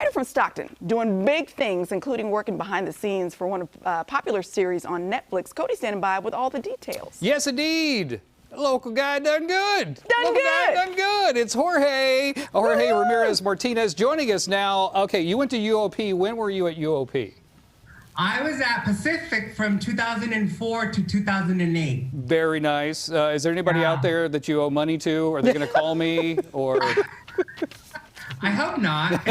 Writer from Stockton, doing big things, including working behind the scenes for one of popular series on Netflix. Cody standing by with all the details. Yes, indeed. Local guy done good. Local guy done good. It's Jorge Ramirez-Martinez joining us now. Okay, you went to UOP. When were you at UOP? I was at Pacific from 2004 to 2008. Very nice. Is there anybody out there that you owe money to? Are they going to call me? Or I hope not.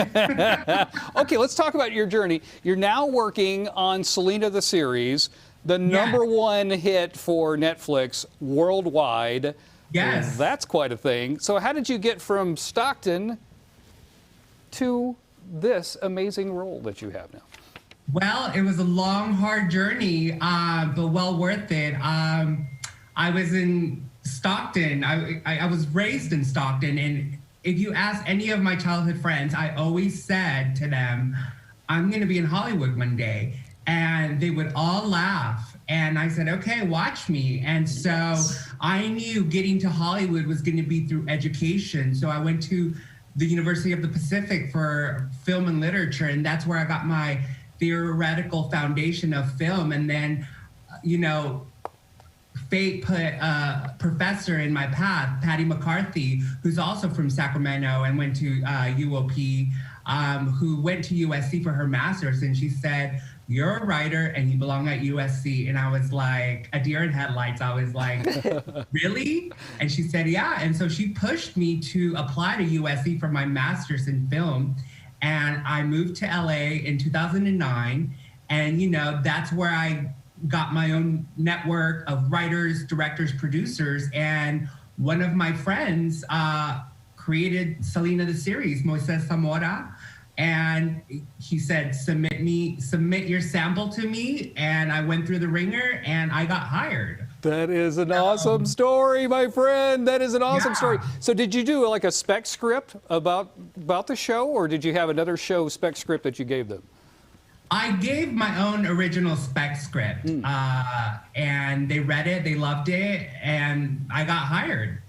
Okay, let's talk about your journey. You're now working on Selena the series, the #1 hit for Netflix worldwide. Yes. That's quite a thing. So how did you get from Stockton to this amazing role that you have now? Well, it was a long, hard journey, but well worth it. I was in Stockton. I was raised in Stockton, and if you ask any of my childhood friends, I always said to them, I'm going to be in Hollywood one day. And they would all laugh. And I said, okay, watch me. And so I knew getting to Hollywood was going to be through education. So I went to the University of the Pacific for film and literature. And that's where I got my theoretical foundation of film. And then, you know, fate put a professor in my path, Patty McCarthy, who's also from Sacramento and went to UOP, who went to USC for her master's. And she said, you're a writer and you belong at USC. And I was like, a deer in headlights. I was like, really? And she said, yeah. And so she pushed me to apply to USC for my master's in film. And I moved to LA in 2009. And, you know, that's where I got my own network of writers, directors, producers. And one of my friends created Selena the series, Moises Zamora. And he said, submit your sample to me. And I went through the ringer and I got hired. That is an awesome story, my friend. That is an awesome story. So did you do like a spec script about the show, or did you have another show spec script that you gave them? I gave my own original spec script, and they read it, they loved it, and I got hired.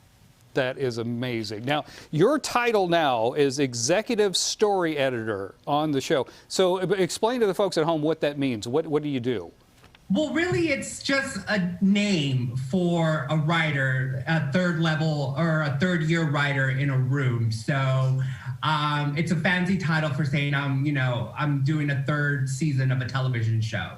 That is amazing. Now, your title now is Executive Story Editor on the show. So explain to the folks at home what that means. What do you do? Well, really, it's just a name for a writer, a third level or a third year writer in a room. So it's a fancy title for saying I'm doing a third season of a television show.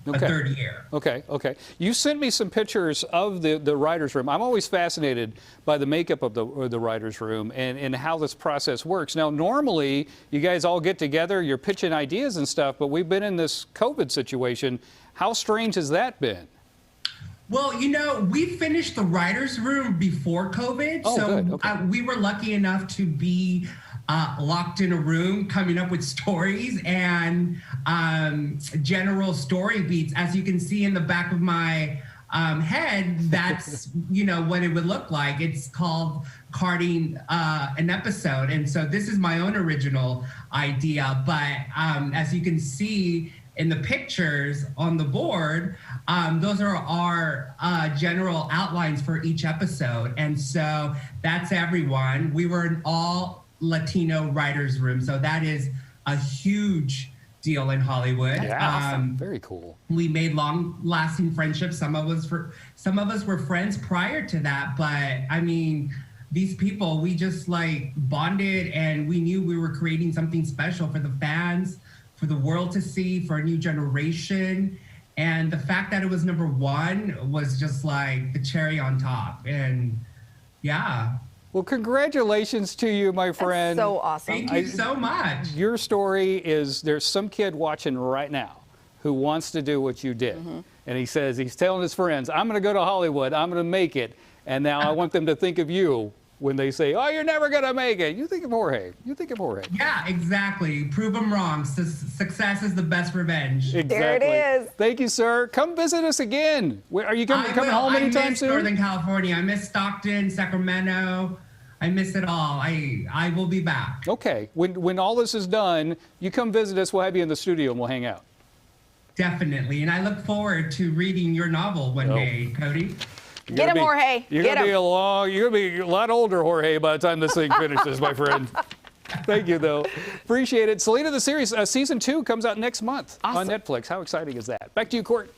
Okay. A third year. Okay. You sent me some pictures of the writer's room. I'm always fascinated by the makeup of the writer's room and how this process works. Now, normally, you guys all get together, you're pitching ideas and stuff, but we've been in this COVID situation. How strange has that been? Well, you know, we finished the writer's room before COVID. Oh, so good. Okay. We were lucky enough to be locked in a room coming up with stories and general story beats. As you can see in the back of my head, that's, you know, what it would look like. It's called Carding an Episode. And so this is my own original idea. But as you can see in the pictures on the board, those are our general outlines for each episode. And so that's everyone. We were an all Latino writers room. So that is a huge deal in Hollywood. Yeah, very cool. We made long-lasting friendships. Some of us were friends prior to that, but I mean, these people, we just like bonded, and we knew we were creating something special for the fans, for the world to see, for a new generation. And the fact that it was #1 was just like the cherry on top. And yeah. Well, congratulations to you, my friend. That's so awesome. Thank you so much. Your story is, there's some kid watching right now who wants to do what you did. And he says, he's telling his friends, I'm going to go to Hollywood, I'm going to make it. And now I want them to think of you when they say, oh, you're never going to make it. You think of Jorge. You think of Jorge. Yeah, exactly. Prove them wrong. Success is the best revenge. Exactly. There it is. Thank you, sir. Come visit us again. Are you coming home anytime soon? I miss Northern California. I miss Stockton, Sacramento. I miss it all. I will be back. Okay. When all this is done, you come visit us. We'll have you in the studio and we'll hang out. Definitely. And I look forward to reading your novel one day, Cody. Get him, Jorge. You're going to be a lot older, Jorge, by the time this thing finishes, my friend. Thank you, though. Appreciate it. Selena, the series, season 2 comes out next month on Netflix. How exciting is that? Back to you, Court.